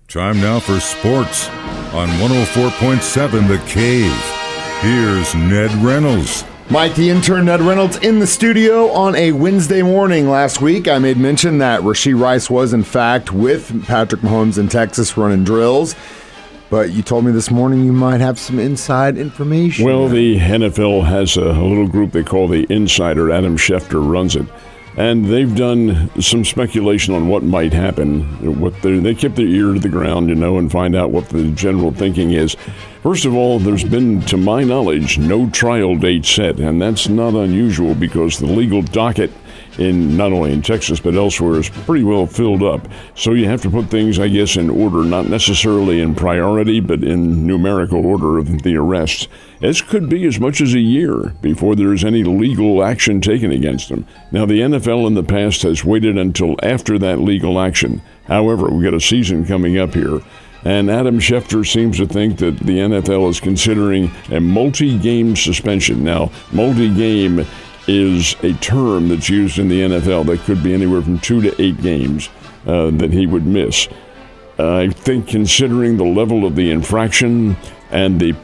Time now for sports on 104.7 The Cave. Here's Ned Reynolds. Mike, the intern, Ned Reynolds, in the studio on a Wednesday morning. Last week, I made mention that Rashee Rice was, in fact, with Patrick Mahomes in Texas running drills. But you told me this morning you might have some inside information. Well, the NFL has a little group they call the Insider. Adam Schefter runs it. And they've done some speculation on what might happen. They keep their ear to the ground, and find out what the general thinking is. First of all, there's been, to my knowledge, no trial date set, and that's not unusual because the legal docket not only in Texas but elsewhere is pretty well filled up. So you have to put things, I guess, in order, not necessarily in priority, but in numerical order of the arrests. This could be as much as a year before there's any legal action taken against them. Now, the NFL in the past has waited until after that legal action. However, we've got a season coming up here. And Adam Schefter seems to think that the NFL is considering a multi-game suspension. Now, multi-game is a term that's used in the NFL that could be anywhere from 2 to 8 games that he would miss. I think considering the level of the infraction and the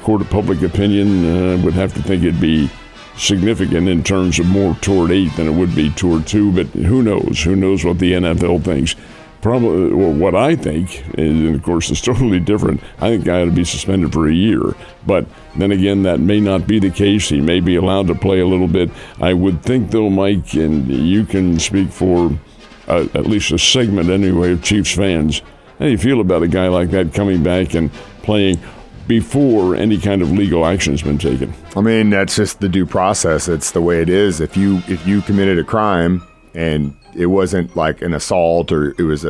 court of public opinion would have to think it'd be significant in terms of more toward 8 than it would be toward 2, but who knows? Who knows what the NFL thinks? Probably, well, what I think, and of course it's totally different, I think I ought to be suspended for a year. But then again, that may not be the case. He may be allowed to play a little bit. I would think, though, Mike, and you can speak for at least a segment anyway of Chiefs fans, how do you feel about a guy like that coming back and playing before any kind of legal action has been taken? I mean, that's just the due process. It's the way it is. If you committed a crime and it wasn't like an assault, or it was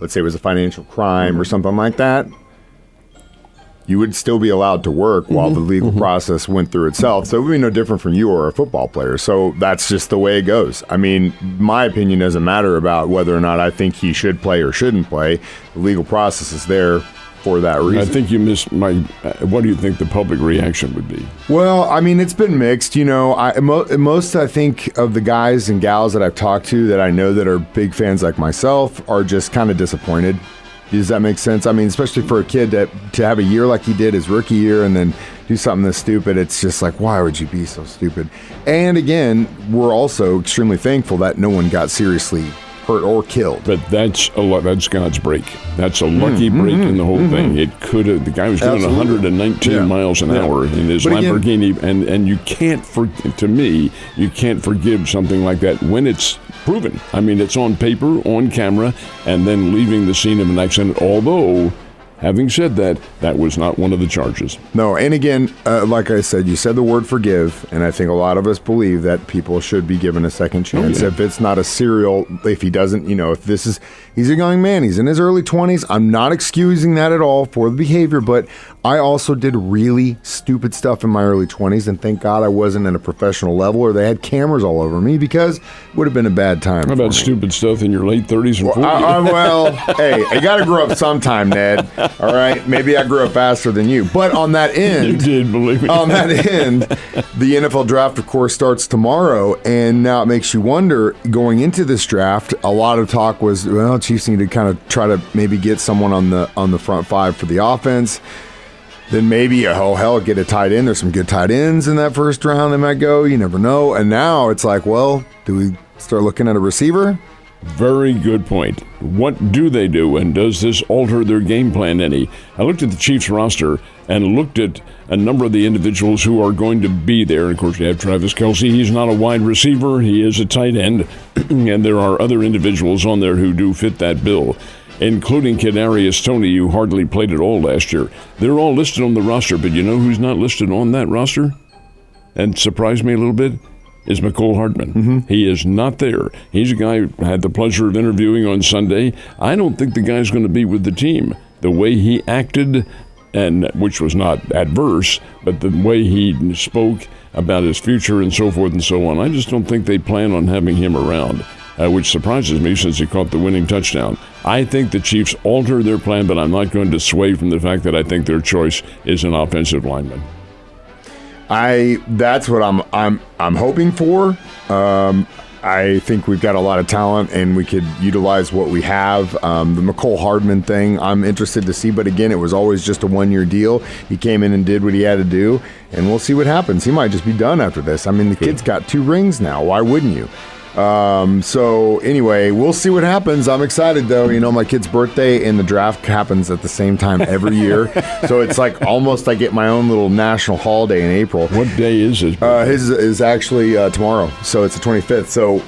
let's say it was a financial crime or something like that, you would still be allowed to work while the legal process went through itself. So it would be no different from you or a football player. So that's just the way it goes. I mean, my opinion doesn't matter about whether or not I think he should play or shouldn't play. The legal process is there for that reason. I think you missed what do you think the public reaction would be? Well, I mean, it's been mixed. Most, I think, of the guys and gals that I've talked to that I know that are big fans like myself are just kind of disappointed. Does that make sense? I mean, especially for a kid to have a year like he did his rookie year and then do something this stupid, it's just like, why would you be so stupid? And again, we're also extremely thankful that no one got seriously hurt or killed. But that's God's break. That's a lucky break in the whole thing. It could have. The guy was doing 119 miles an hour in his Lamborghini, and you can't. To me, you can't forgive something like that when it's proven. I mean, it's on paper, on camera, and then leaving the scene of an accident. Although, having said that, that was not one of the charges. No, and again, like I said, you said the word forgive, and I think a lot of us believe that people should be given a second chance. If it's not a serial, if he doesn't, he's a young man, he's in his early 20s. I'm not excusing that at all for the behavior, but I also did really stupid stuff in my early 20s, and thank God I wasn't at a professional level or they had cameras all over me, because it would have been a bad time. How about stupid stuff in your late 30s and 40s? Hey, I got to grow up sometime, Ned. All right, maybe I grew up faster than you. But on that end, you did, believe me. On that end, the NFL draft, of course, starts tomorrow, and now it makes you wonder, going into this draft, a lot of talk was, well, Chiefs need to kind of try to maybe get someone on the front five for the offense. Then maybe, get a tight end. There's some good tight ends in that first round that might go. You never know. And now it's like, well, do we start looking at a receiver? Very good point. What do they do, and does this alter their game plan any? I looked at the Chiefs roster and looked at a number of the individuals who are going to be there. Of course, you have Travis Kelce. He's not a wide receiver. He is a tight end. And there are other individuals on there who do fit that bill, including Kadarius Toney, who hardly played at all last year. They're all listed on the roster, but you know who's not listed on that roster? And surprised me a little bit? Is McCole Hardman. He is not there. He's a guy who had the pleasure of interviewing on Sunday. I don't think the guy's going to be with the team. The way he acted, and which was not adverse, but the way he spoke about his future and so forth and so on, I just don't think they plan on having him around, which surprises me since he caught the winning touchdown. I think the Chiefs alter their plan, but I'm not going to sway from the fact that I think their choice is an offensive lineman. That's what I'm hoping for. I think we've got a lot of talent, and we could utilize what we have. The McCole Hardman thing, I'm interested to see, but again, it was always just a one-year deal. He came in and did what he had to do, and we'll see what happens. He might just be done after this. I mean, the kid's got 2 rings now. Why wouldn't you? So anyway, we'll see what happens. I'm excited though. You know, my kid's birthday and the draft happens at the same time every year. So it's like almost I get my own little national holiday in April. What day is his? His is actually tomorrow. So it's the 25th. So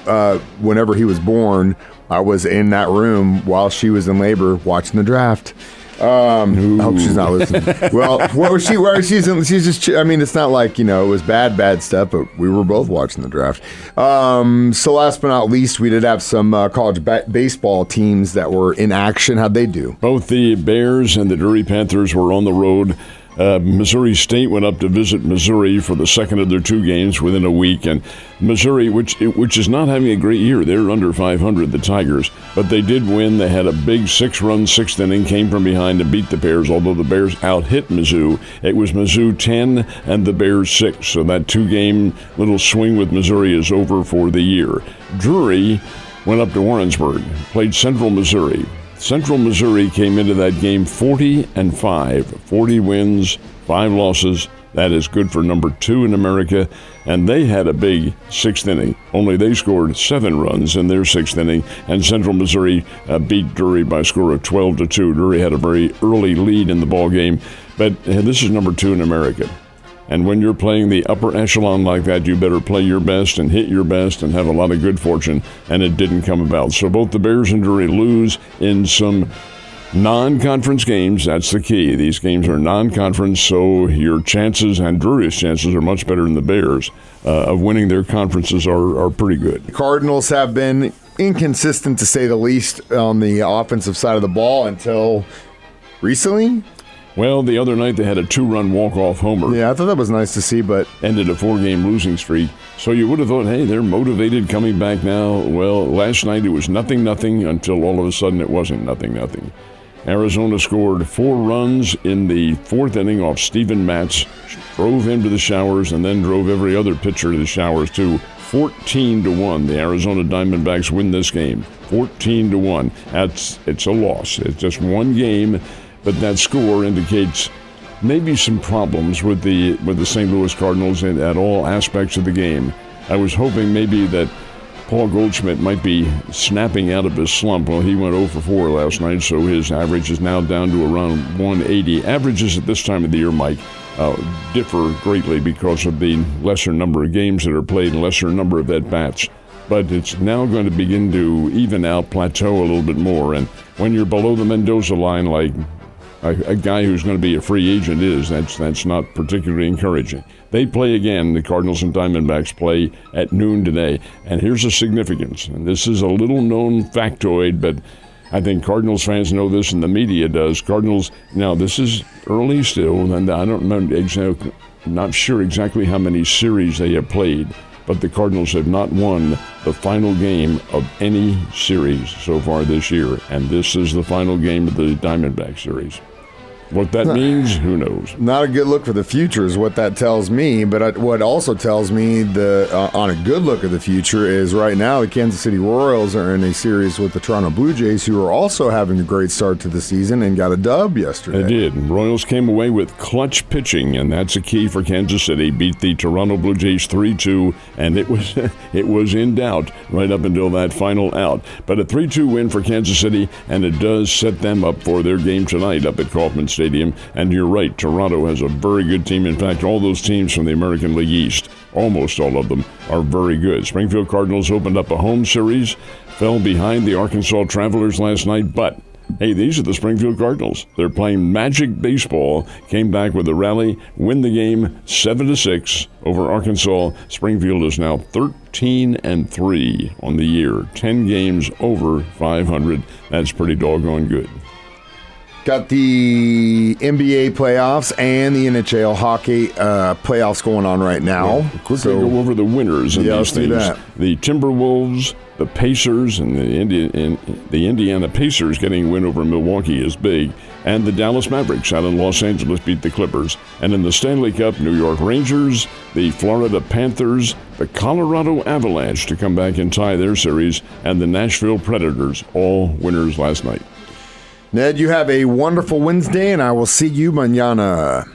whenever he was born, I was in that room while she was in labor watching the draft. I hope she's not listening. Well, she's just, I mean, it's not like, you know, it was bad stuff, but we were both watching the draft. So last but not least, we did have some college baseball teams that were in action. How'd they do? Both the Bears and the Drury Panthers were on the road. Missouri State went up to visit Missouri for the second of their 2 games within a week, and Missouri, which is not having a great year, they're under 500, the Tigers, but they did win. They had a big 6-run 6th inning, came from behind and beat the Bears, although the Bears out-hit Mizzou. It was Mizzou 10 and the Bears 6, so that 2-game little swing with Missouri is over for the year. Drury went up to Warrensburg, played Central Missouri. Central Missouri came into that game 40-5, 40 wins, 5 losses. That is good for number 2 in America, and they had a big 6th inning. Only they scored 7 runs in their 6th inning, and Central Missouri beat Drury by a score of 12-2. Drury had a very early lead in the ball game, but this is number 2 in America. And when you're playing the upper echelon like that, you better play your best and hit your best and have a lot of good fortune, and it didn't come about. So both the Bears and Drury lose in some non-conference games. That's the key. These games are non-conference, so your chances, and Drury's chances, are much better than the Bears of winning their conferences are pretty good. The Cardinals have been inconsistent, to say the least, on the offensive side of the ball until recently. Well, the other night they had a 2-run walk-off homer. Yeah, I thought that was nice to see, but ended a 4-game losing streak. So you would have thought, hey, they're motivated coming back now. Well, last night it was 0-0 until all of a sudden it wasn't 0-0. Arizona scored 4 runs in the 4th inning off Steven Matz, drove him to the showers, and then drove every other pitcher to the showers too. 14-1. The Arizona Diamondbacks win this game. 14-1. It's a loss. It's just 1 game. But that score indicates maybe some problems with the St. Louis Cardinals at all aspects of the game. I was hoping maybe that Paul Goldschmidt might be snapping out of his slump. Well, he went 0 for 4 last night, so his average is now down to around 180. Averages at this time of the year, Mike, differ greatly because of the lesser number of games that are played and lesser number of at-bats. But it's now going to begin to even out, plateau a little bit more. And when you're below the Mendoza line, like a guy who's going to be a free agent that's not particularly encouraging. They play again, the Cardinals and Diamondbacks play at noon today. And here's the significance. And this is a little-known factoid, but I think Cardinals fans know this and the media does. Cardinals, now this is early still, and I don't remember exactly, not sure exactly how many series they have played, but the Cardinals have not won the final game of any series so far this year. And this is the final game of the Diamondback series. What that means, who knows? Not a good look for the future is what that tells me. But what also tells me on a good look of the future is right now the Kansas City Royals are in a series with the Toronto Blue Jays, who are also having a great start to the season and got a dub yesterday. They did. Royals came away with clutch pitching, and that's a key for Kansas City. Beat the Toronto Blue Jays 3-2, and it was in doubt right up until that final out. But a 3-2 win for Kansas City, and it does set them up for their game tonight up at Kauffman Stadium. And you're right, Toronto has a very good team. In fact, all those teams from the American League East, almost all of them, are very good. Springfield Cardinals opened up a home series, fell behind the Arkansas Travelers last night, but hey, these are the Springfield Cardinals. They're playing magic baseball, came back with a rally, win the game 7-6 over Arkansas. Springfield is now 13-3 on the year, 10 games over 500. That's pretty doggone good. Got the NBA playoffs and the NHL hockey playoffs going on right now. Quickly go over the winners in these let's do things. that. The Timberwolves, the Pacers, and the Indiana Pacers getting a win over Milwaukee is big. And the Dallas Mavericks out in Los Angeles beat the Clippers. And in the Stanley Cup, New York Rangers, the Florida Panthers, the Colorado Avalanche to come back and tie their series, and the Nashville Predators, all winners last night. Ned, you have a wonderful Wednesday, and I will see you mañana.